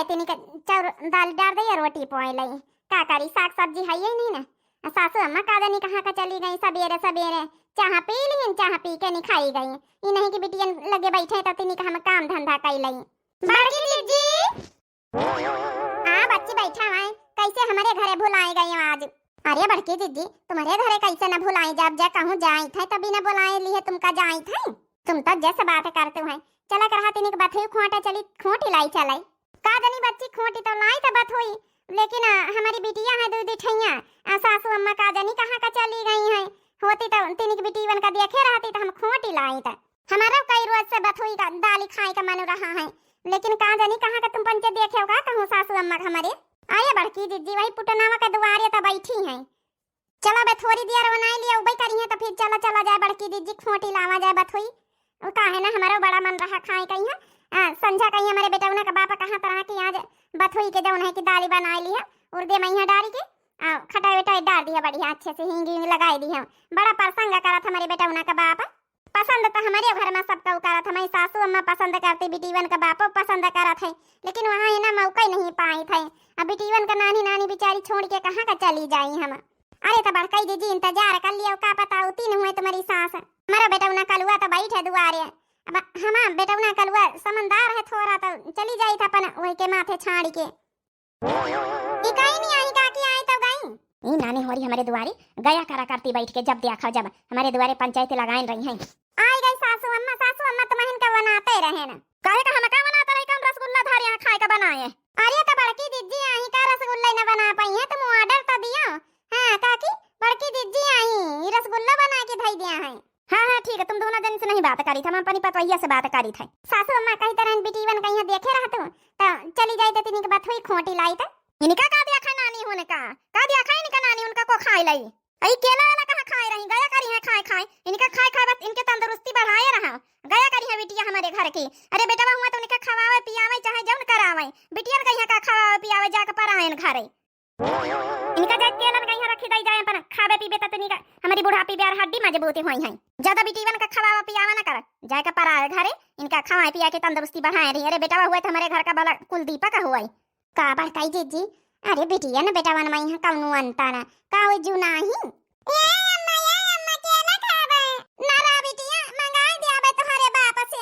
तिनी का चाउर दाल डाल दे रोटी पोए लई का करी साग सब्जी है ही नहीं ना। सासू अम्मा का जानी कहाँ का चली गई सवेरे सवेरे चाह पी ली चाह पी के नहीं खाई गई ये नहीं कि बिटियन लगे बैठे तो तिनी का हम काम धंधा कर लई। बड़की दीदी हाँ बच्ची बैठा है कैसे हमारे घरे भुलाए गई आज। अरे बड़की दीदी तुम्हारे घरे कैसे न भुलाई जब जा कहूँ जाई थे तभी न बुलाए लिए तुमका जाई थे तुम तो जैसे बात करते हो चला कर तिनी के बथुई खोटा चली खोटी लाई चलाई का जानी बच्ची खोटी तो लाई तो बात हुई लेकिन हमारी बिटिया है दूध ठैया सासू अम्मा का जानी कहाँ का चली गई है होती तो तिनी की बिटियन का देखे रहती तो हम खोटी लाई था हमारा कई रोज से बथुई का दाल खाए का मन रहा है लेकिन का जानी कहाँ का तुम पंचे देखे होगा कहूँ सासू अम्मा हमारे आये बड़की दीदी वही पुटनावा के दुआरे तो बैठी है चला बे थोड़ी देर बनाई लिया उबई करी है तो फिर चला चला जाए बड़की दीदी खोटी लावा जाए बथुई वो का है ना हमारा बड़ा मन रहा खाए कहीं है संझा कहीं हमारे बेटा का बापा कहाँ तरह की आज बथुई के जौन है कि दाली बनाई ली है उर्दे मैया डाली के खटाई वेटाई डाल दिया बढ़िया अच्छे से हिंग हिंग लगाई दी है बड़ा प्रसंग करा था हमारे बेटा का बाप पसंद तो हमारे घर में सबका करा था हमारी सासू अम्मा पसंद करती बिटीवन का बाप पसंद करा था लेकिन वहाँ है ना मौका ही नहीं पाई थे अब बिटीवन का नानी नानी बेचारी छोड़ के कहाँ का चली जाई हम। अरे तो बड़कई दीदी इंतजार कर लिया का पता होती न हुए तुम्हारी सास हमारा बेटा ना कलुआ तो बैठे दुआरे अब हमा बेटा ना कलुआ समझदार है थोड़ा तो चली जाई था अपन वही के माथे छाड़ के इकाई नहीं आई काकी आई तो गई ई नानी होरी हमारे दुआरे गया करा करती बैठ के जब देखा जब हमारे दुआरे पंचायत लगाए रही हैं आई गई सासू अम्मा तो महन का बनाते रहे ना काहे का हम का बनाते रहे कम रसगुल्ला धार यहां खाए का बनाए अरे तो बड़की दीदी आई का रसगुल्ला न बना पाई है तुम ऑर्डर तो दिया हां काकी बड़की दीदी आई रसगुल्ला बना के धई दिया है। हाँ ठीक है तुम दोनों जन से नहीं बात करी थी हम अपनी पतवैया से बात करी थी सासू अम्मा कहीं तरह बिटीवन कहीं देखे रहते तो चली जाई तो तिनी के बात हुई खोटी लाई था इनका का दिया खा नानी होने का दिया खा इनका नानी उनका को खाई लाई आई केला वाला कहां खाए रही गया करी है खाए इनका खाए बस इनके तंदुरुस्ती बढ़ाए रहा गया करी है बिटिया हमारे घर की। अरे बेटा हुआ तो उनका खवावे पियावे चाहे जौन करावे बिटिया कहीं का खवावे पियावे जाके परायन घरे इनका जा केला कहीं रखी दई जाए पर खावे पीबे त तनिका हमारी बुढ़ापी ब्यार हड्डी मजबूती होई है ज्यादा बिटिवन का खवावा पियावा ना कर जाके पराए घरे इनका खवाए पिया के तंदुरुस्ती बढ़ाए रही। अरे बेटा हुआ तो हमारे घर का बड़ा कुलदीपा का हुआ का बड़काई जीजी अरे बिटिया ना बेटा वन मई कौनो अंतर का हो जू नाही ए अम्मा केला खावे नारा बिटिया मंगाई दियाबे तोहरे बाप से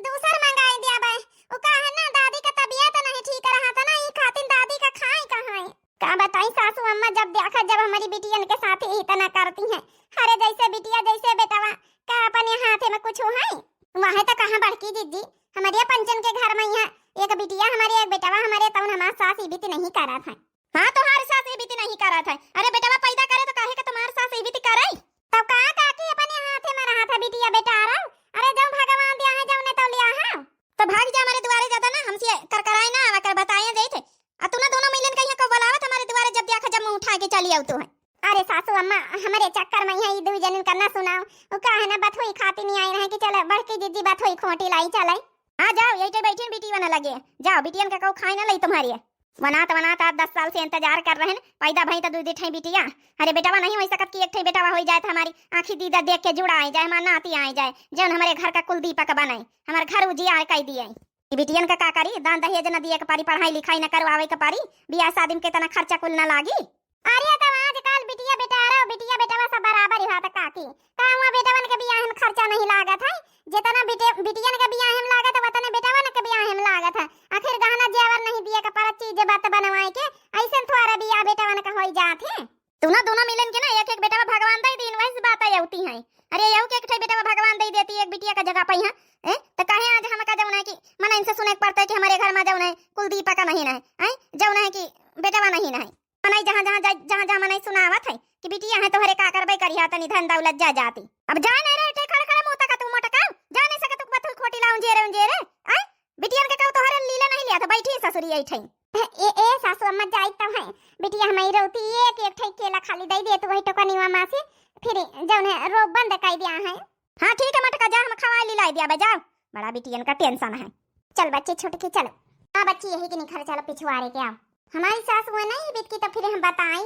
दूसर मंगाई दियाबे ओ का है ना दादी का तबीयत नहीं ठीक रहा था ना ई खातिन दादी का खाई कहां है का बताई सासू अम्मा जब देखा जब हमारी बिटियन के साथ ही इतना करती हैं अरे जैसे बिटिया जैसे बेटावा का अपने हाथ में कुछ है वहां तो कहां बड़की दीदी हमारे पंचन के घर में यहाँ एक बिटिया हमारे एक बेटावा हमारे तो हमारा सास इबित नहीं करा था। हाँ तुम्हारी सास इबित नहीं करा था। अरे बेटावा पैदा करे तो काहे के तुम्हारी सास इबित कराई तब का काकी अपने हाथ में रहा था बिटिया बेटा आ रहा अरे जब भगवान दिया है जब ने तो लिया है तो भाग जा हमारे द्वारे ज्यादा ना हमसे कर कराए ना आवा कर बताए दे थे आ तू ना दोनों मिलन कहीं को बुलावत हमारे द्वारे जब देखा जब मुंह उठा के चली आउ तो है। अरे सासू अम्मा हमारे चक्कर में यही दो जन करना सुनाओ वो का है ना बथोई खाती नहीं आई रहे कि चल बड़की दीदी बथोई खोटी लाई चले आ जाओ यही तो बैठी बिटी बना लगे जाओ बिटियन का कौ खाए ना लई तुम्हारी बनाता 10 साल से इंतजार कर रहे हैं पैदा भई तो दूध ठई बिटिया। अरे बेटावा नहीं हो सकत कि एक ठई बेटावा हो जाए तो हमारी आंखी दीदा देख के जुड़ा आई जाए हमारा नाती आई जाए जौन हमारे घर का कुलदीपक बनाए हमारे घर उजिया कह दिए बिटियन का करी दान दहेज न दिए के पारी पढ़ाई लिखाई न करवावे के पारी बियाह शादी में कितना खर्चा कुल न लागी। अरे तो आजकल बिटिया बेटा रहो बिटिया बेटावा सब बराबर ही बात काकी का हुआ बेटावन के बियाह में खर्चा नहीं लागत है जितना बिटियन के बियाह में लागत है उतना बेटावन के बियाह में लागत है आखिर गहना जेवर नहीं दिए के पर चीज बात बनवाए के ऐसे थोड़ा बियाह बेटावन का होई जात है तू ना दोनों मिलन के ना एक एक बेटावा भगवान दे दिन वैसे बात आउती है। अरे यऊ के एक ठे बेटावा भगवान दे देती एक बिटिया का जगह पई है तो काहे आज हम का जौन है कि मन इनसे सुने पड़ता है कि हमारे घर में जौन है कुलदीपा का नहीं है जौन है कि बेटावा नहीं है मनाई जहां मनाई सुनावत है कि बिटिया है तोहरे का करबे करिया तनी धन दौलत जा जाती अब जा नहीं रे खड़ा खड़ा मुंह तक तू मोटका जा नहीं सके तू बथुल खोटी लाऊं जेरे आई बिटियन के कहू तोहरे लीला नहीं लिया था बैठी ससुरी आई ठई ए सासू अम्मा जाई त है बिटिया हमारी रोती एक ठई केला खाली दई दे तू वही टोका निवा मां से फिर जौन है रोब बंद कर दिया है। हां ठीक है मटका जा हम खवा ली लाई दिया बे जाओ बड़ा बिटियन का टेंशन है। चल बच्चे छोटकी चलो हां बच्ची यही के नहीं घर चलो पिछवाड़े के आओ हमारी सास वो नहीं बीत की तो फिर हम बताई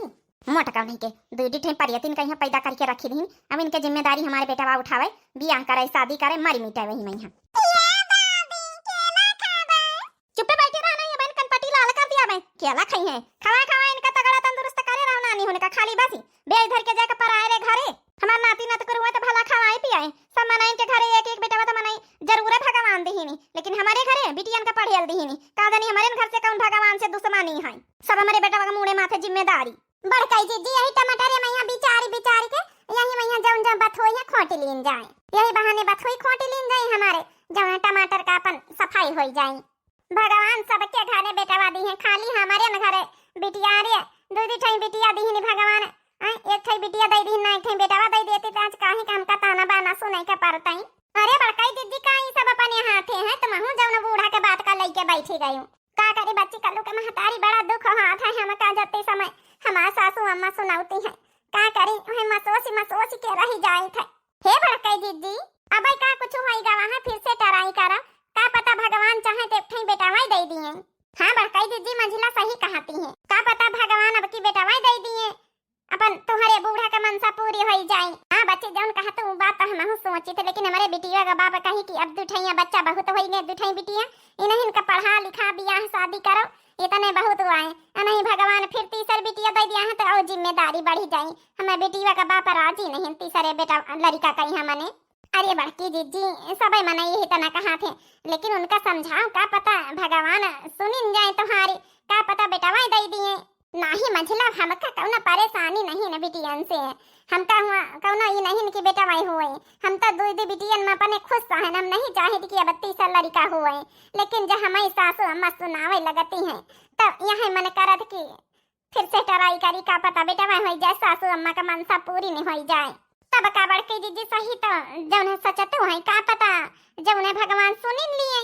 मोटका नहीं के दूधी ठे परियतिन कहीं पैदा करके रखी रही अब इनके जिम्मेदारी हमारे बेटा बा उठावे बियाह करे शादी करे मरी मिटावे वही में चुप बैठे रहना ये बहन कनपटी लाल केला खाई है खवा खवा इनका तगड़ा तंदुरुस्त करे रहो नानी होने का खाली बसी बेच धर के जाके पर आए रे घरे हमार नाती न तो करुआ तो भला खवाए पियाए सब मनाई के घरे एक एक बेटा तो मनाई जरूरत भगवान दीहिनी लेकिन हमारे घरे बिटियन का पढ़ेल दीहिनी का जानी हमारे घर से कौन भगवान से दुश्मनी है सब हमारे बेटा का मुड़े माथे जिम्मेदारी बड़काई जी यही टमाटर मैया बिचारी बिचारी के यही मैया जौन जब बथोई है खोटी लीन जाए यही बहाने बथोई खोटी लीन जाए हमारे जौन टमाटर का अपन सफाई हो जाए भगवान सबके घरे बेटावा दी है खाली हमारे न घरे बिटिया रे दो दो ठई बिटिया दीहिनी भगवान एक ठई बिटिया दे दी ना एक ठई बेटावा दे देते तो आज काहे काम का ताना बाना सुनाई का परताई अरे बड़काई दीदी का ई सब अपने हाथे है तो महू जौन बूढ़ा के बात का लेके बैठी गई का करे बच्ची कल्लू के महतारी बड़ा दुख हाथ है हम का जाते समय हमार सासू अम्मा सुनाउती है का करी ओहे मसोसी के रही जाई थे हे बड़काई दीदी अब का कुछ होईगा वहां फिर से टराई करा का पता भगवान चाहे तो ठई बेटावा दे दिए हां बड़काई दीदी मंजिला सही कहती है का पता भगवान अब की बेटावा दे दिए अपन तुम्हारे बूढ़ा का मनसा पूरी हो जाए हां बच्चे जौन कहा तो बात तो हम सोची थे लेकिन हमारे बिटिया का बाप कही कि अब दुठैया बच्चा बहुत हो गए दुठई बिटिया इन्हें इनका पढ़ा लिखा बियाह शादी करो इतने बहुत हुआ है नहीं भगवान फिर तीसर बिटिया दे दिया है तो और जिम्मेदारी बढ़ी जाए हमारे बिटिया का बाप राजी नहीं तीसरे बेटा लड़का कही हमने अरे बड़की दीदी सब मना यही तना कहा थे लेकिन उनका समझाओ का पता भगवान सुनिन जाए तुम्हारी का पता बेटावा दे दिए नाही मंझला हमका कौना परेशानी नहीं न बिटियन से हमका हुआ कौना ये नहीं कि बेटा वाई हुए हम तो दो दो बिटियन में अपने खुश रहन हम नहीं चाहे कि अब 30 साल लड़का हुए लेकिन जब हमारी सासू अम्मा सुनावे लगती हैं तो यह मन करत कि फिर से टराई करी का पता बेटा वाई हो जाए सासू अम्मा का मनसा पूरी नहीं हो जाए तब का बड़के दीदी सही तो जौन सचतो है का पता जौन भगवान सुनिन लिए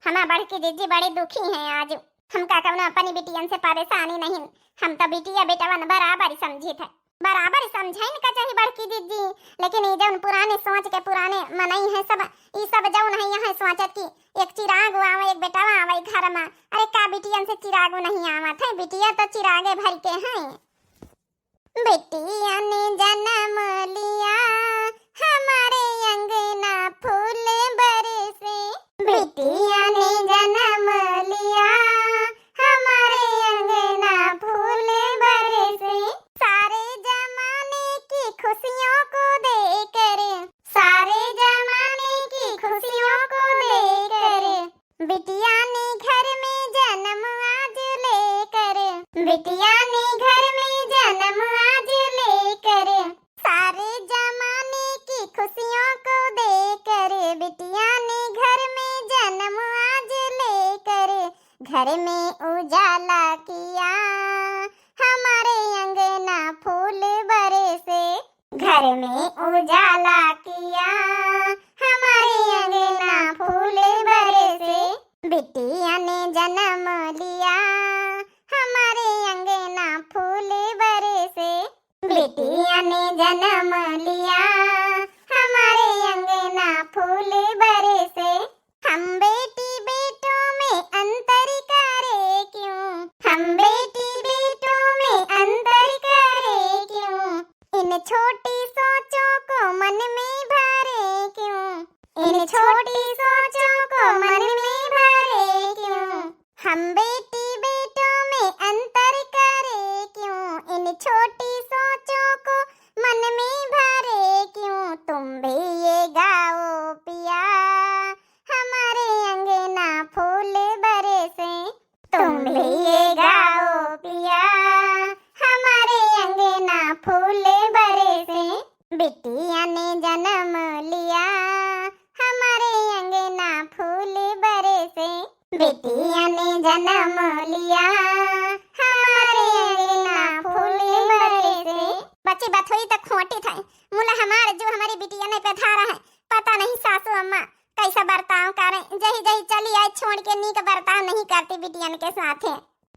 हमार बड़की दीदी बड़े दुखी हैं आज हमका कौनो अपनी बिटियन से परेशानी नहीं हम तो बिटिया बेटावन बराबर समझी थे बराबर समझाइन का चाहिए बड़की दीदी लेकिन ये जौन पुराने सोच के पुराने मनई है सब ये सब जौन है यहाँ सोचत की एक चिराग आवे एक बेटावा आवे घर में अरे का बिटियन से चिराग नहीं आवत है बिटिया तो चिरागे भर के हैं बिटिया ने जन्म लिया हमारे अंगना फूल बरसे बिटिया ने जन्म लिया हमारे अंगना फूल बरसे सारे जमाने की खुशियों को देकर सारे जमाने की खुशियों को देकर बिटिया ने घर में जन्म आज लेकर बिटिया ने घर में जन्म आज लेकर सारे जमाने की खुशियों को देकर बिटिया ने घर में जन्म आज लेकर घर में उजाला किया हमारे अंगना फूल बरसे घर में उजाला किया हमारे अंगना फूल बरसे बिटिया ने जन्म लिया हमारे अंगना फूल बरसे बिटिया ने जन्म लिया हमारे अंगना फूल बरसे हम बेटी बेटों में अंतर करे क्यों हम बेटी बेटों में अंतर करे क्यों इन छोटी सोचों को मन में भरे क्यों इन छोटी सोचों को मन में भरे क्यों हम बेटी बेटों में अंतर करे क्यों इन छोटी सोचों को मन में भरे क्यों तुम भी ये गाओ पिया हमारे अंगना फूल बरसे तुम भी ये गाओ पिया हमारे अंगना फूल बरसे बिटिया ने जन्म लिया हमारे अंगना फूल बरसे बिटिया ने जन्म लिया हमारे अंगना फूल बरसे बच्ची बात हुई तो खोटी था मुला हमारे जो हमारी बिटिया ने पधारा है पता नहीं सासू अम्मा कैसा बर्ताव करें जही जही चली आई छोड़ के नी का बर्ताव नहीं करती बिटियन के साथ है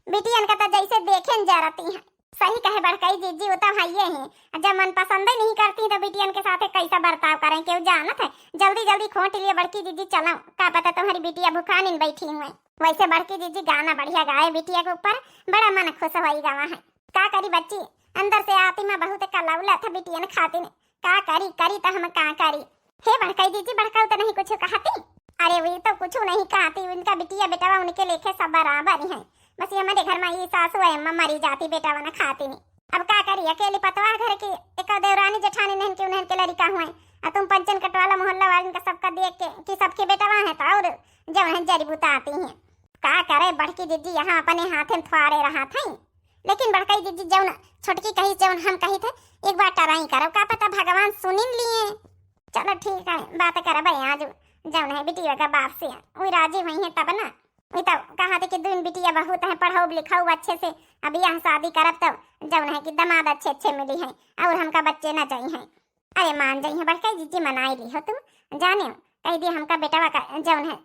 बिटियन का तो जैसे देखे जरती है सही कहे बड़काई जीजी वो तो भाइये हैं जब मन पसंद ही नहीं करती तो बिटियन के साथ कैसा बर्ताव करें क्यों जानत है जल्दी जल्दी खोट लिए बड़की जीजी चलो का पता तुम्हारी बिटिया भूखान इन बैठी हुई वैसे बड़की जीजी गाना बढ़िया गाए बिटिया के ऊपर बड़ा मन खुश हो गावा है का करी बच्ची अंदर से आती मैं बहुत कलौला था बिटियन खाती ने का करी करी तो हम का करी हे बड़काई जीजी बड़काऊ तो नहीं कुछ कहती अरे वही तो कुछ नहीं कहती उनका बिटिया बेटावा उनके लेखे सब बराबर है बस ये हमारे घर में ये सासू है अम्मा मरी जाती बेटा वाना खाती नहीं। अब क्या करिए अकेली पतवा घर की एक देवरानी जेठानी नहन के उन्हन के लड़का हुए और तुम पंचन कटवाला मोहल्ला वाले का सबका देख के कि सबके बेटा वहाँ है तो और जब है जड़ी बूता आती हैं क्या करे। बड़की दीदी यहाँ अपने हाथ में थुआरे रहा था लेकिन बड़कई दीदी जौन छोटकी कही जौन हम कही थे एक बार टराई करो क्या पता भगवान सुन लिए। चलो ठीक है बात कर भाई आज जौन है बिटिया का बाप से वही राजी हुई है तब ना वही तो कहा थे कि दून बिटिया बहुत है पढ़ाओ लिखाओ अच्छे से अभी यहाँ शादी करब तो जौन है कि दमाद अच्छे अच्छे मिली है और हमका बच्चे न चाहिए। अरे मान जाइए बड़का जीजी मनाई ली हो तुम जाने कह दी हमका बेटा का जौन है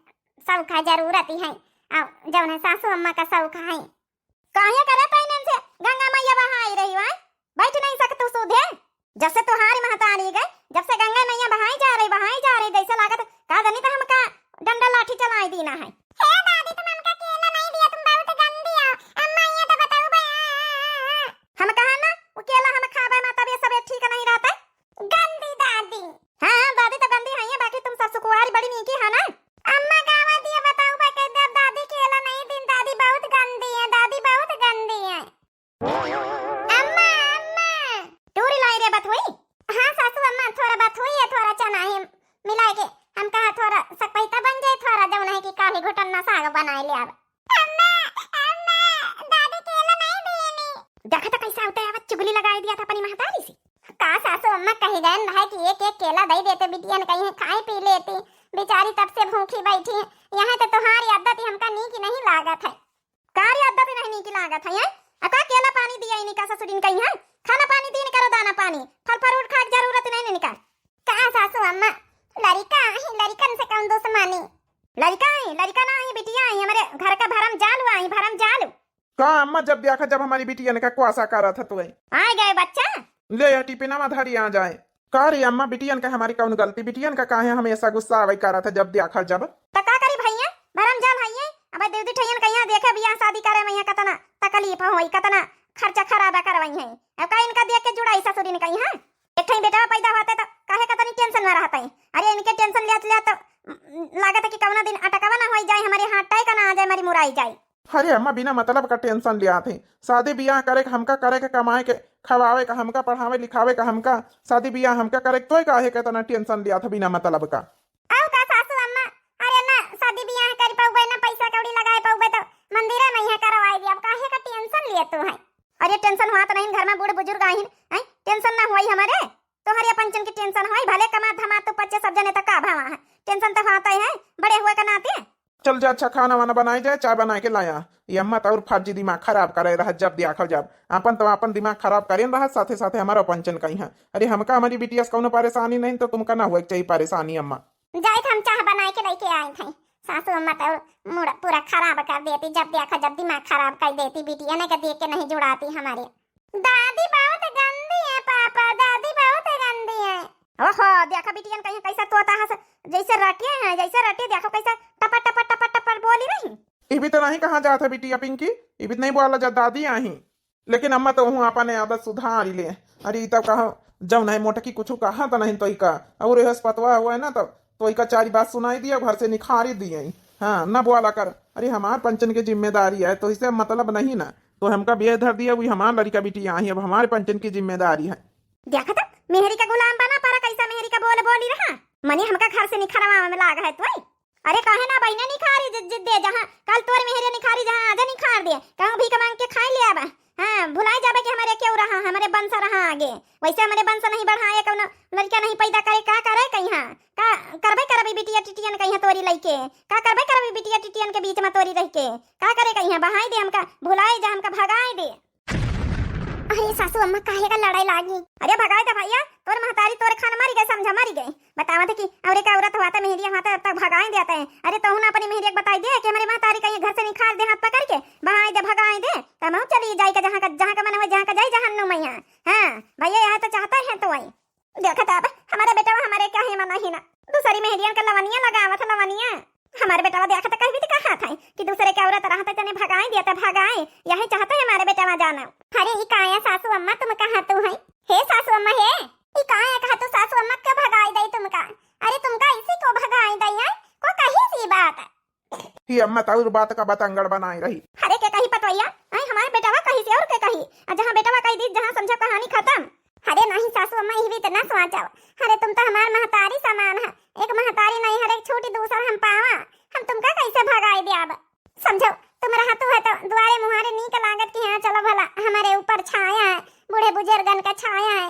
सौख है जरूरत ही है और जौन है सासू अम्मा का सौख है। काहे करे पैनन से गंगा मैया बहाई रही है बैठ नहीं सकते सुधे जब से तुम्हारी महतारी गए जब से गंगा मैया बहाई जा रही जैसे लागत का गनी तो हमका डंडा लाठी चलाई देना है। हे दादी तुम हमका केला नहीं दिया तुम बहुत गंदी हो अम्मा ये तो बताओ बा हम कहा ना वो केला हम खावे ना तब ये सब ठीक नहीं रहता गंदी दादी। हां दादी तो गंदी है बाकी तुम सब सुकुआरी बड़ी नीकी है ना अम्मा गावा दिया बताओ बा के दादी केला नहीं दिन दादी बहुत गंदी है दादी बहुत गंदी है। अम्मा अम्मा टूरी लाई रे बात हुई। हां सासू अम्मा थोड़ा बात हुई है थोड़ा चना है मिला के हम कहा थोड़ा सकपैता बन जाए थोड़ा जौन है कि काली घुटन ना साग बनाए ले अब। अम्मा अम्मा दादी केला नहीं देनी देखा तो कैसा होता है चुगली लगाई दिया था अपनी महतारी से का सासू अम्मा कही गए भाई कि एक एक केला दे देते बिटिया ने कहीं खाए पी लेती बेचारी तब से भूखी बैठी है यहाँ तो तुम्हारी आदत हमका नी की नहीं लागत है। कारी आदत नहीं नी की लागत है अका केला पानी दिया इन्हीं का ससुरीन कहीं है खाना पानी दिन करो दाना पानी फल फ्रूट खा जरूरत नहीं निकाल का सासू अम्मा लड़कन से कौन दुश्मनी लड़का ना है बिटिया है हमारे घर का भरम जालू का अम्मा जब देखा जब हमारी बिटिया ने का कुआसा करा था तो आ गए बच्चा ले टिपिना में धरी आ जाए का रे अम्मा बिटियन का हमारी कौन गलती बिटियन का काहे हमेशा गुस्सा आवे करा था जब देखा जब तो का करी भैया भरम जाल है अब देवदी ठैयन कहिया देखे बियाह शादी करे मैया कतना तकलीफ होई कतना खर्चा खराबा करवाई है अब का इनका देख के जुड़ाई ससुरी ने कही है एक ठई बेटा पैदा होता तो काहे कतनी टेंशन में रहता है। अरे इनके टेंशन ले तो लागत है कि कवना दिन अटकवा ना हो जाए हमारे हाथ टाई का ना आ जाए हमारी मुराई जाए। अरे अम्मा बिना मतलब का टेंशन लिया थे शादी ब्याह करे हमका करे के कमाए के खवावे का हमका पढ़ावे लिखावे का हमका शादी ब्याह हमका करे तो काहे के तना टेंशन लिया था बिना मतलब का। आओ का सासू अम्मा अरे ना शादी ब्याह कर पाऊबे ना पैसा कौड़ी लगाए पाऊबे तो मंदिर में यहाँ करवाई दी अब काहे का टेंशन लिए तू है। अरे टेंशन हुआ तो नहीं घर में बूढ़े बुजुर्ग आहिन हैं टेंशन ना हुई हमारे तो हरिया पंचन की टेंशन हुई भले कमा धमा तो बच्चे सब जने तक का भावा है टेंशन तो आता है बड़े हुए का नाते। चल जा अच्छा खाना वाना बनाई जाए चाय बना के लाया ये अम्मा तो और फर्जी दिमाग खराब करे रहा जब देखल जब अपन तो अपन दिमाग खराब करें रहा साथे साथे हमारा पंचन कहीं है। अरे हमका हमारी बिटिया से कौन परेशानी नहीं तो तुमका ना हुआ चाहिए परेशानी अम्मा जाए हम चाह बनाए के लेके आए थे सासू अम्मा तो मूड पूरा खराब कर देती जब देखा जब दिमाग खराब कर देती बिटिया ने देख के नहीं जुड़ाती हमारे। दादी बहुत गंदी है पापा दादी बहुत गंदी है। ओहो देखा बिटिया कहीं कैसा तोता है जैसे रटे हैं जैसे रटे देखो कैसा टपा टपा टपा टपा बोली रही। ये भी तो नहीं कहा जाता बिटिया पिंकी ये भी नहीं बोला जा दादी आई लेकिन अम्मा तो हूँ अपने आदत सुधार ले। अरे तब कहा जब नहीं मोटकी कुछ कहा तो नहीं तो का और पतवा हुआ है ना तब तो का चारी बात सुनाई दिया घर से निखारी दिए हाँ न बोला कर। अरे हमार पंचन की जिम्मेदारी है तो इसे मतलब नहीं ना तो हमका बेह धर दिया वही हमार लड़का बिटिया आई अब हमारे पंचन की जिम्मेदारी है। देखा था मेहरी का गुलाम बना पारा कैसा मेहरी का बोली रहा मनी हमका घर से निखरवा में लाग है तो अरे काहे ना बहने निखारी जिद दे जहां कल तोर मेहरे निखारी जहां आजा निखार दे कहूं भी कमांग के खाई ले अब हां भुलाए जाबे कि हमारे क्यों रहा हमारे वंश रहा आगे वैसे हमारे वंश नहीं बढ़ाए कौन लड़का नहीं पैदा करे का करे कहीं का करबे बिटिया टिटियन कहीं तोरी लइके का करबे बिटिया टिटियन के बीच में तोरी रह के का करे कहीं बहाई दे हमका भुलाए जा हमका भगाए दे। अरे सासू अम्मा काहे का लड़ाई लागी अरे भगाए दे भैया तोर महतारी तोर खान मारी गए समझा मारी गए बतावा थे कि और एक औरत हुआ था मेहरिया हुआ था तब भगाए देते हैं। अरे तो ना अपनी मेहरिया बताई दे कि हमारी महतारी कहीं घर से निखार दे हाथ पकड़ के बहाए दे भगाए दे तब हम चली जाए जहाँ का मन हो जहाँ का जाए जहन्नुम मैया। हाँ भैया यहाँ तो चाहता है तो वही देखा था हमारा बेटा हमारे क्या है मना ही ना दूसरी मेहरिया का लवनिया लगावा था लवनिया हमारे बेटा देखा था कहीं भी कहा था कि दूसरे की औरत रहा था तने भगाए दिया था भगाए यही चाहता है हमारे बेटा जाना। अरे ये काया सासू अम्मा तुम कहा तू है हे सासू अम्मा हे ये काया कहा तू सासू अम्मा क्यों भगाई दई तुमका अरे तुमका इसी को भगाई दई है को कही सी बात ही अम्मा ताउर बात का बतंगड़ बनाई रही। अरे के कहीं पतवा जीवित न सोचो। अरे तुम तो हमार महतारी समान है, एक महतारी नहीं हर एक छोटी दूसर हम पावा, हम तुमका कैसे भगाई दे। अब समझो तुम रहतु है तो द्वारे मुहारे नीक लागत कि हाँ चलो भला हमारे ऊपर छाया है, बूढ़े बुजुर्गन का छाया है।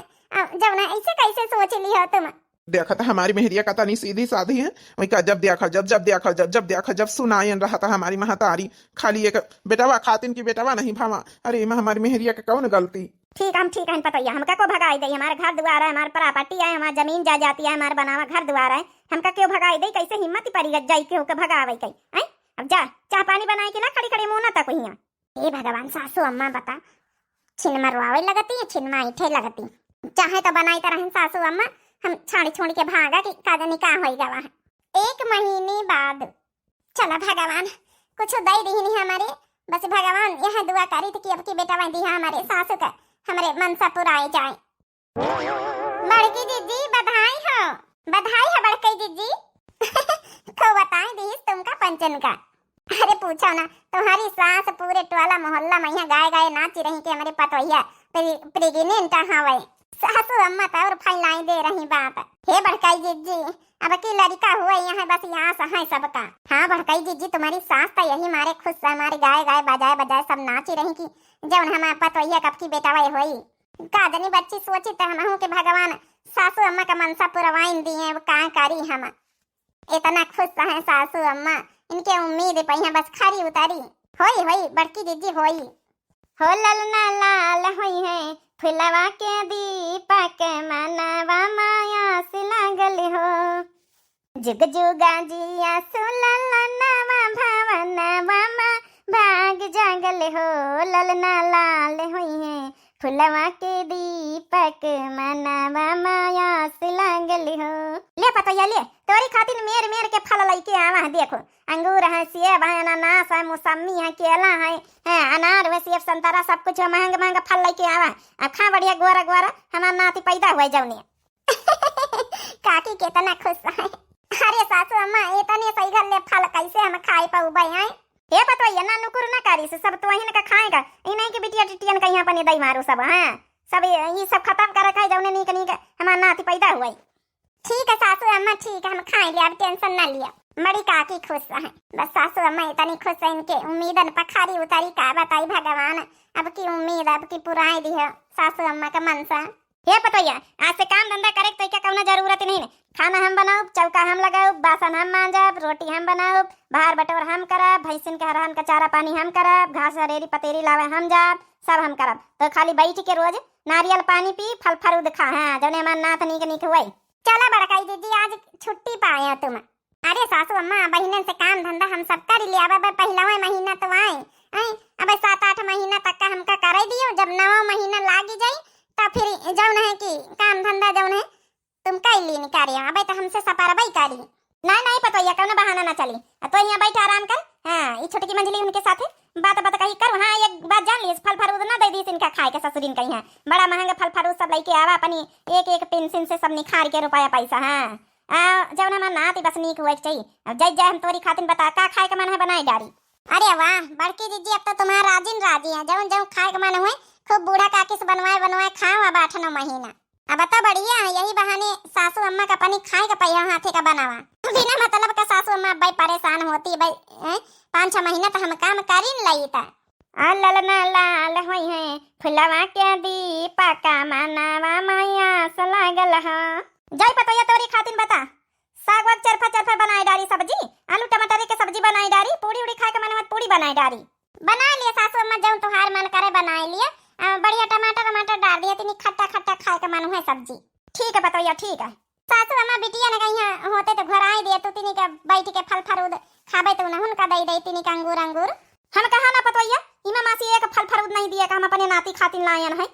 जब ना ऐसे कैसे सोच ली हो तुम। देखा था हमारी मेहरिया का तनी सीधी साधी है, वही का जब देखा जब सुनायन रहा था हमारी महतारी खाली एक बेटवा खातिन की बेटवा नहीं भावा। अरे हमारी मेहरिया का कौन गलती। ठीक है पतैया, हमका को भगाई दे, हमारे घर द्वार है, हमारे प्रॉपर्टी है, हमारी जमीन जायदाद है, हमारे बनावा घर द्वार है, हमका क्यों भगाई दे। कैसे हिम्मत पड़ी जाई के होके भगावे कई हैं। अब जा चाह पानी बनाए के ला खड़ी खड़ी मुंह ना तक हिया। ए भगवान सासू अम्मा बता, छिन मरवावे लगती है, छिन माइठे लगती, चाहे तो बनाई तरह सासू अम्मा हम छाड़ी छोड़ी के भागा कि काजा निकाह होई गवा है। 1 महीने बाद चला भगवान कुछ दई दी नहीं हमारे, बस भगवान यह दुआ करी थी कि अब की बेटा दी हमारे सासू का हमारे मनसा पुराए जाए। बड़की दीदी बधाई हो बड़की दीदी। को बताई दी तुमका पंचन का। अरे पूछो ना, तुम्हारी सास पूरे टोला मोहल्ला में यहाँ गाय नाची रही कि हमारे पतोहिया प्रेग्नेंट हवे। सासू अम्मा तो और फैलाई दे रही बात। हे बड़काई जीजी अब की लड़का हुआ यहाँ बस यहाँ से है सबका। हाँ बड़काई जीजी तुम्हारी सास तो यही मारे खुश हमारे गाय बजाए सब नाची रही कि जब हमारे पतोहिया कब की बेटा वही हुई। कादनी बच्ची सोची तो हम के भगवान सासू अम्मा का मनसा पुरवाइन दिए, कहाँ करी हम इतना खुश है सासू अम्मा, इनके उम्मीद पे बस खरी उतारी। होई बड़की जीजी होई हो ललना लाल होई है फुलवा के दीपक मनवा माया से लागल हो, जुग जुगा जिया सुललनवा भवनवा मा भाग जागल हो। ललना लाल होई है फुलवा के दीपक मनवा माया से लागल हो। ले पतैया ले तोरी खातिर मेर के फल लइके आवा है। देखो अंगूर है, सेब है, अनानास है, मौसमी है, केला है, अनार है, सेब संतरा सब कुछ महंगा फल लेके आवा। अब खा बढ़िया गोरा हमारा नाती पैदा हुआ जौने। काकी कितना खुश है। अरे सासू अम्मा इतने सही घर ले फल कैसे हम खाए पाऊबे हैं। हे पतोइया ना नुकुर ना करी से सब तो वही का खाएगा, ई नहीं कि बिटिया टिटियन का यहाँ पने दई मारो सब। हाँ सब ये सब खत्म कर रखा है जौने नीक हमारा नाती पैदा हुआ। ठीक है सासू अम्मा ठीक है, हम खाए लिया, अब टेंशन ना लिया। बड़ी काकी खुश है, बस सासू अम्मा इतनी खुश है, इनके उम्मीदन पखारी उतारी का बताई भगवान। अब की उम्मीद अब की पुराई दी है सासू अम्मा का मनसा। हे पतोइया आज से काम धंधा करे तो क्या कौनो जरूरत नहीं है। खाना हम बनाओ, चौका हम लगाओ, बासन हम मांजब, रोटी हम बनाओ, बाहर बटोर हम करब, भैंसिन के हरहन का चारा पानी हम करब, घास हरेरी पतेरी लावे हम जाब, सब हम करब। तो खाली बैठ के रोज नारियल पानी पी, फल फरूद खा। हाँ जौने हमार नात नीक हुई। चला बड़काई दीदी आज छुट्टी पाए तुम। अरे सासू अम्मा बहिनन से काम धंधा हम सब कर लिया। अब पहला महीना तो आए अब 7-8 महीना तक का हमका कर दियो, जब 9वां महीना लागी जाई तो फिर जौन है कि काम धंधा जौन है तुम कई ली निकारियो। अब तो हमसे सपारबई करी। नहीं पतोइया कौनो बहाना ना चली, तो यहाँ बैठ आराम कर। हाँ ये छोटी मंजली उनके साथ बात कही कर। हाँ एक बात जान ली, फल फरूद ना दे दी इनका खाए के ससुरिन कहीं है बड़ा महंगा फल फरूद सब लेके आवा, अपनी एक पेंशन से सब निखार के रुपया पैसा। हाँ जब हमारा नाती बस नीक हुआ चाहिए। अब जय हम तोरी खातिर बता का खाए के मन है बनाई डारी। अरे वाह बड़की दीदी अब तो तुम्हारा राजी है, जौन खाए के मन हुए खूब बूढ़ा काकी से बनवाए खाओ। अब 8-9 महीना अब तो बढ़िया है, यही बहाने सासू अम्मा का पानी खाए का पहिया हाथे का बनावा। बिना मतलब का सासू अम्मा भाई परेशान होती भाई। 5-6 महीना तो हम काम करी लई था। ललना लाल होई है फुलवा के दीपक मनवा माया से लागल है। जय पतोइया तोरी खातिर बता साग वाग चरफा बनाई डारी, सब्जी आलू टमाटर के सब्जी बनाई डारी, पूरी उड़ी खाए के मन मत पूरी बनाई डारी। बना लिया सासू अम्मा जौन तुहार मन करे बनाई लिया। बढ़िया टमाटर डाल दिया, तिनी खट्टा खाए के मन है सब्जी। ठीक है पतोइया ठीक है। सासू अम्मा बिटिया ने कहीं होते तो घर आए दिए तो तिनी के बैठ के फल फरूद खाबे तो उन्हें का दई तिनी का अंगूर हम कहा ना पतोइया इमा मासी एक फल फरूद नहीं दिया का हम अपने नाती खातिर लायन है।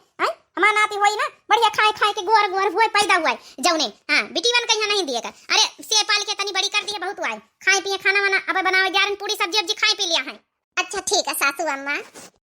हमारा नाती होई ना बढ़िया खाए के गोर हुए पैदा हुआ जौने। हाँ बिटिवन कहीं नहीं दिया का। अरे से पाल के तनी बड़ी कर दी है बहुत हुआ, खाए पिए खाना वाना अब बनाओ 11 पूरी सब्जी खाए पी लिया है। अच्छा ठीक है सासू अम्मा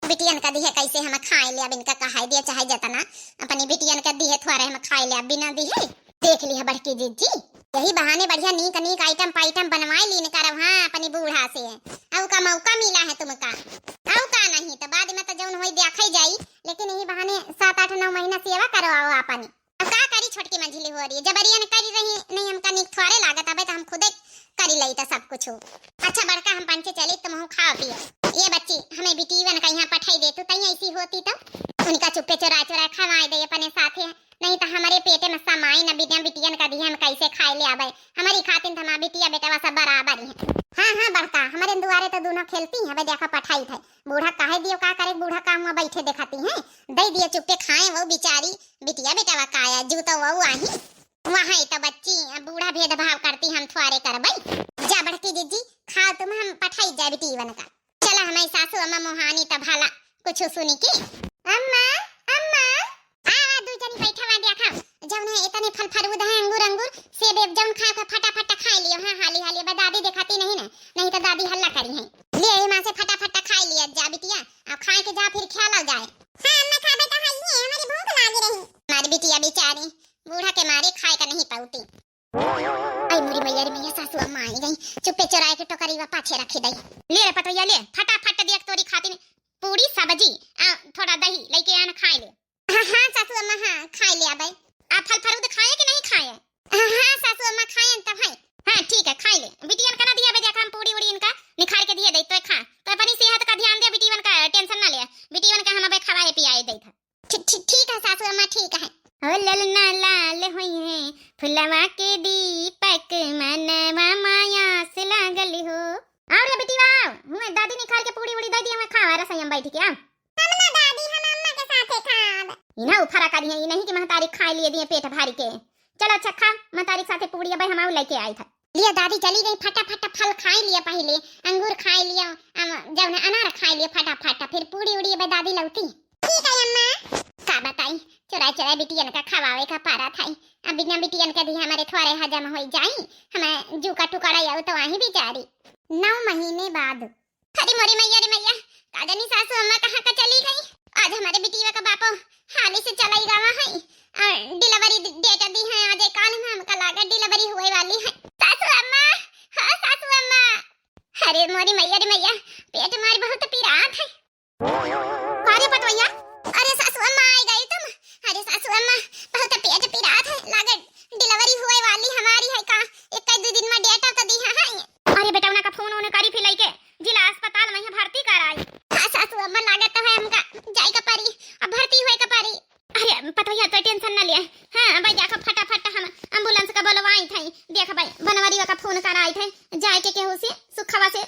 बिटियन का दिए कैसे हम खाए लिया, इनका कहा दिया चाहे जतना अपनी बिटियन का दिए थोड़े हम खाए लिया बिना दिए। देख लिया बड़की दीदी यही बहाने बढ़िया नीक आइटम बनवाई लीन करब। हाँ अपनी बूढ़ा से अब का मौका मिला है तुमका, अब का नहीं तो बाद में तो जौन होई देखई जाई, लेकिन यही बहाने 7-8-9 महीना सेवा करवाओ अपनी। अब का करी छोटकी मंझली हो रही है जबरियन करी रही नहीं हमका निक थोड़े लागत अबे तो हम खुदे करी लई तो सब कुछ अच्छा बड़का हम पंचे चले तुम हो खा पियो ये बच्ची हमें बिटीवन का यहाँ पठाई दे तू तई ऐसी होती तो उनका चुप्पे चुरा चुरा खवाए दे अपने साथे नहीं तो हमारे पेटे में समाई न बिटियन का दिया हम कैसे खाए ले आवे हमारी खातिन हमारा बिटिया बेटा सब बराबर है। हाँ बड़का हमारे दुआरे तो दोनों खेलती हैं अब देखा पठाई थे बूढ़ा काहे दियो का करे बूढ़ा काम में बैठे दिखाती हैं दे दिए चुप्पे खाए वो बिचारी बिटिया बेटा काया जूता वो आही वहाँ तो बच्ची बूढ़ा भेदभाव करती हम थुआरे करबई जा बड़की जीजी खाओ तुम हम पठाई जाए बिटीवन का चला हमारी सासू अम्मा मोहानी तब भाला कुछ सुनी की अम्मा अम्मा आ दू जनी बैठा वा देखा जौन है इतने फल फरूद है अंगूर सेब जौन खा के फटाफट खा लियो हां हाली बा दादी दिखाती नहीं ना नहीं तो दादी हल्ला करी है ले ए मां से फटाफट खा लिया जा बिटिया अब खाए के जा फिर ख्याल आ जाए हां अम्मा खा बेटा है हमारी भूख लागी रही हमारी बिटिया बेचारी बूढ़ा के मारे खाए का नहीं पाउती आई मोरी मैया सासू अम्मा आई गई चुप्पे चुराए के टोकरी वा पाछे रखी दई ले रे पतोया ले फटाफट देख तोरी खातिर पूरी सब्जी थोड़ा दही लेके आना खाए ले हाँ सासू अम्मा हाँ खाए ले आबे आप फल फरूद खाए कि नहीं खाए हाँ सासू अम्मा खाए तब है हाँ ठीक है खाए ले बिटियन का ना दिया बे देखा हम पूरी उड़ी इनका निखार के दिए दे तो खा तो अपनी सेहत का ध्यान दे बिटियन का टेंशन ना ले बिटियन का हम अबे खवाए पियाए दे था ठीक है सासू अम्मा ठीक है हो ललना लाल होई है फुलवा के दीपक मनवा माया से लागल हो आओ रे बिटिया हुए दादी निखार के पूरी उड़ी दे दी हमें खावा रसोई में बैठ के आ हम ना दादी हम अम्मा के साथे खाब इना उफरा का दिए नहीं कि महतारी खा लिए दिए पेट भारी के चलो अच्छा खा महतारी साथे पूरी अब हम लेके आई था लिया दादी चली गई फटाफट फल खाए लिया पहले अंगूर खाए लिया जब अनार खाए लिया फटाफट फिर पूरी उड़ी अब दादी लौटी ठीक है अम्मा का बताई चुरा चुरा बिटियन का खवावे का पारा थाई अब बिना बिटियन का दी हमारे थोड़े हजम हो जाई हमें जू का टुकड़ा आऊ तो वहीं बेचारी 9 महीने बाद अरे मोरी मैया रे मैया काजनी सासू अम्मा कहाँ का चली गई आज हमारे बिटिया का बापो हाली से चलाई गवा है और डिलीवरी डेट दी है आज काल में हमका लागत डिलीवरी होए वाली है सासू अम्मा हां सासू अम्मा अरे मोरी मैया रे मैया पेट मारी बहुत पीरात है अरे पतवैया अरे सासू अम्मा आई गई तुम अरे सासू अम्मा बहुत पेट पीरात है लागत डिलीवरी होए वाली हमारी है का एक दो दिन में डेट तो दी है अरे बेटा उनका फोन ओने करी फिलाई के जिला अस्पताल में भर्ती कराई हां सासू अम्मा लागत है हमका जाई का पारी अब भर्ती होए का पारी अरे पतवैया तो टेंशन ना ले हां भाई देखो फटाफट हम एम्बुलेंस का बुलवाई थई देख भाई बनवारी का फोन कराई थे जाए के केहू से सुखवा से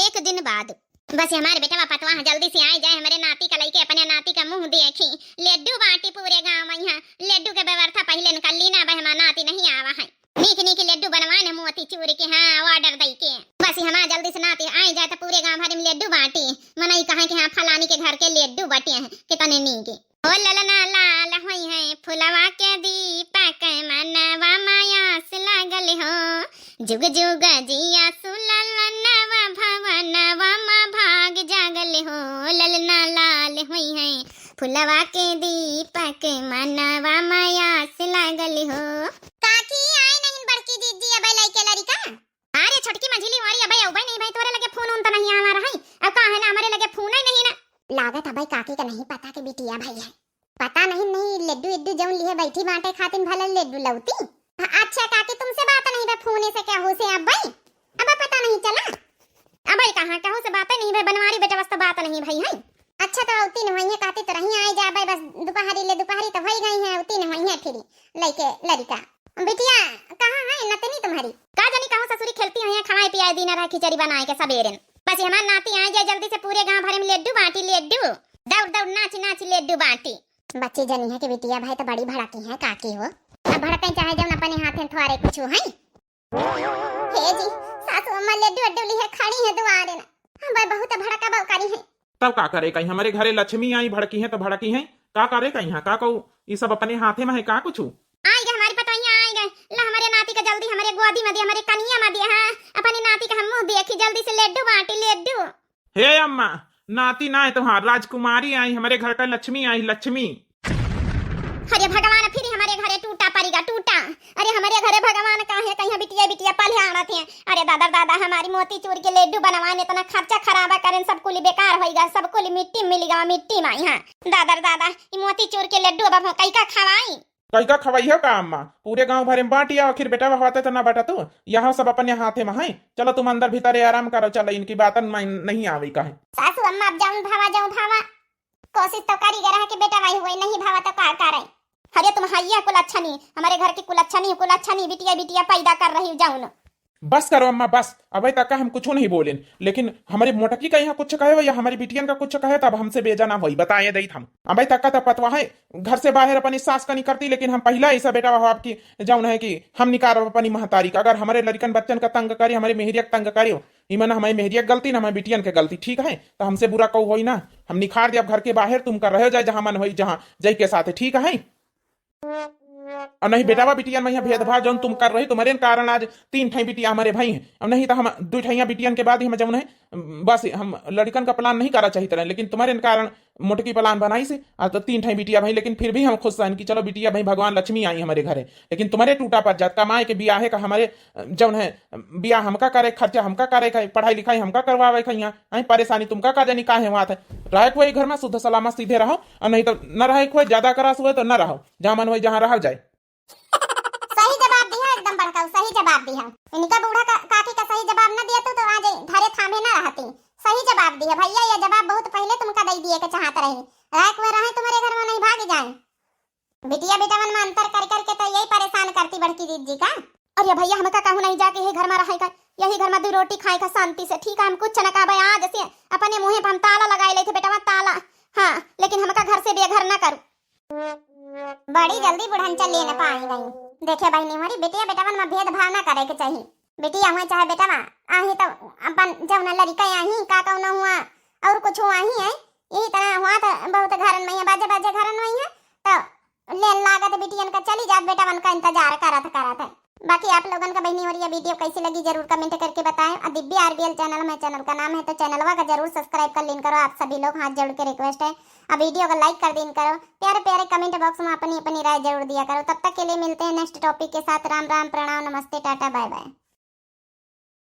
एक दिन बाद बस हमारे बेटा पतवा जल्दी से आ जाए हमारे नाती का लेके अपने नाती का मुंह देखी लड्डू बांटी पूरे गांव में यहाँ लड्डू के व्यवस्था पहले निकल ली ना भाई हमारा नाती नहीं आवा है नीक लड्डू बनवाने मोती चूर के हाँ ऑर्डर दई के बस हमारा जल्दी से नाती आ जाए तो पूरे गांव भर में लड्डू बांटी मनाई कहा कि हाँ फलानी के घर के लड्डू बटे हैं कितने नीके ओ ललना लाल होई है फुलवा के दीपक मनवा माया से लागल हो जुग जुग जिया सुललनवा भवनवा मा भाग जागल हो ललना लाल होई है फुलवा के दीपक मनवा माया से लागल हो काकी आई नहीं बड़की दीदी अब लइके लड़का अरे छोटकी मंझली वाली अब औबई नहीं भाई तोरे लगे फोन तो नहीं आ रहा है अब का है ना हमारे लगे फोन ही नहीं ना लागत भाई काकी का नहीं पता के बिटिया भाई है पता नहीं लड्डू इड्डू जौन लिए बैठी बांटे खातिन भला लड्डू लौती अच्छा काकी तुमसे बात नहीं बे फोन से क्या हो से अब भाई अब पता नहीं चला अब भाई कहां का हो से बात नहीं भाई बनवारी बेटा वास्ते बात नहीं भाई है अच्छा तो औती नहीं है काती तो रही आई जा भाई बस दोपहरी तो भई गई है औती नहीं है फिर लेके लड़का बिटिया कहां है नतनी तुम्हारी का जानी कहां ससुरी खेलती है खाए पियाए दिन रह खिचड़ी बनाए के सबेरे बस हमार नाती आ जाए जल्दी से पूरे गांव भर में लड्डू बांटी लड्डू दौड़ दौड़ नाच लड्डू बांटी बच्चे जनी है कि बिटिया भाई तो बड़ी भड़की है काकी हो अब भड़के चाहे जब अपने हाथ में थोड़े कुछ है हे जी सासू अम्मा लड्डू अड्डू ली है खड़ी है दुआरे ना हम भाई बहुत भड़का बौकारी है तब का करे कहीं हमारे घरे लक्ष्मी आई भड़की है तो भड़की है का करे कहीं हाँ का कहू ये सब अपने हाथे में है का कुछ आई गए हमारी पतोइया आई गए ला हमारे नाती का जल्दी हमारे गोदी में दे हमारे कनिया में दे हां अपने नाती का हम मुंह देखी जल्दी से लड्डू बांटी लड्डू हे अम्मा नाती ना है तो हाँ राजकुमारी आई हमारे घर का लक्ष्मी आई लक्ष्मी अरे भगवान फिर हमारे घरे टूटा पड़ेगा टूटा अरे हमारे घरे भगवान कहाँ है कहीं बिटिया पले आना थे अरे दादा हमारी मोती चूर के लड्डू बनवाने इतना खर्चा खराबा करें सबको लिए बेकार होएगा सबको लिए मिट्टी मिलेगा मिट्टी में यहाँ दादा ये मोती चूर के लड्डू अब कई का खवाई कई का खवाई हो का अम्मा, पूरे गांव भरे में बांटिया आखिर बेटा हवाते तो ना बेटा तू यहाँ सब अपने हाथे में है। चलो तुम अंदर भीतर आराम करो, चलो इनकी बात नहीं आवी का है। सासू अम्मा अब जाऊं भावा कोशिश तो करी गया कि बेटा भाई हुए नहीं भावा तो का करे। अरे तुम हाइया कुल अच्छा नहीं, हमारे घर की कुल अच्छा नहीं बिटिया बिटिया पैदा कर रही हूँ जाऊन। बस करो अम्मा बस, अभी तक का हम कुछ नहीं बोले, लेकिन हमारी मोटकी का यहाँ कुछ कहे हो या हमारी बिटियन का कुछ कहे तब हमसे बेजाना वही बताए दई हम। अभी तक का तो पतवा है घर से बाहर अपनी सास का नहीं करती, लेकिन हम पहला ऐसा बेटा हो आपकी जाऊन है कि हम निकार अपनी महतारी का। अगर हमारे लड़कन बच्चन का तंग करी, हमारे मेहरिया तंग करी इमन हमारी मेहरिया गलती ना हमारी बिटियन के गलती, ठीक है? तो हमसे बुरा कहो हो ना, हम निखार दिया घर के बाहर, तुम कर रहे हो जाए जहां मन हो जहां जय के साथ, ठीक है? और नहीं बेटावा बिटिया में भेदभाव जो तुम कर रही, तुम्हारे कारण आज 3 ठाई बिटिया हमारे भाई हैं। अब नहीं तो हम 2 ठाइया बिटियन के बाद ही हम जौन है बस हम लड़कन का प्लान नहीं करा चाहिए तरह, लेकिन तुम्हारे कारण मोटकी प्लान बनाई से आज तो 3 ठाई बिटिया भाई। लेकिन फिर भी हम खुश हैं कि चलो बिटिया भाई भगवान लक्ष्मी आई हमारे घरे, लेकिन तुम्हारे टूटा पर जात कमाए के बियाहे का हमारे जौन है बिया हमका करे, खर्चा हमका करे, पढ़ाई लिखाई हमका करवावे यहाँ परेशानी तुमका का जानी का है वहां थे। रहे को घर में शुद्ध सलामत सीधे रहो, और नहीं तो न रहे को ज्यादा करास हुए तो न रहो, जहां मन हो जहां रह जाए। सही जवाब दिया, एकदम बड़का सही जवाब दिया। इनका बूढ़ा काकी का सही जवाब न दिया तो आज घरे थामे ना रहती। सही जवाब दिया भैया, ये जवाब बहुत पहले तुमका दे दिए के चाहत रही। रात में रहे तुम्हारे घर में नहीं भाग जाए। बिटिया बेटा मन में अंतर कर करके तो यही परेशान करती बड़की दीदी का। अरे भैया हमका कहूं नहीं जाके यही घर में रहे का, यही घर में 2 रोटी खाए का शांति से, ठीक है? हम कुछ न कहबे, आज से अपने मुंह पे हम ताला लगाए ले थे बेटा ताला, हाँ, लेकिन हमका घर से बेघर न करू। बड़ी जल्दी बुढ़न चल लेने पाई गई। देखे भाई नहीं हमारी बेटिया बेटा में भेदभाव ना करे के चाहिए। बेटिया हुआ चाहे बेटा आही तो अपन जब न लड़का आही का कहना हुआ और कुछ हुआ ही है, यही तरह हुआ तो बहुत घरन में बाजे बाजे घरन में है तो ले लागत बेटियन का चली जात बेटा मन का इंतजार करत है। बाकी आप लोगन का बहनी और ये वीडियो कैसी लगी जरूर कमेंट करके बताएं। और दिव्या आरबीएल चैनल में, चैनल का नाम है तो चैनलवा का जरूर सब्सक्राइब कर लेन करो। आप सभी लोग हाथ जोड़ के रिक्वेस्ट है, अब वीडियो को लाइक कर देन करो, प्यारे प्यारे कमेंट बॉक्स में अपनी अपनी राय जरूर दिया करो। तब तक के लिए मिलते हैं नेक्स्ट टॉपिक के साथ। राम राम, प्रणाम, नमस्ते, टाटा, बाय बाय।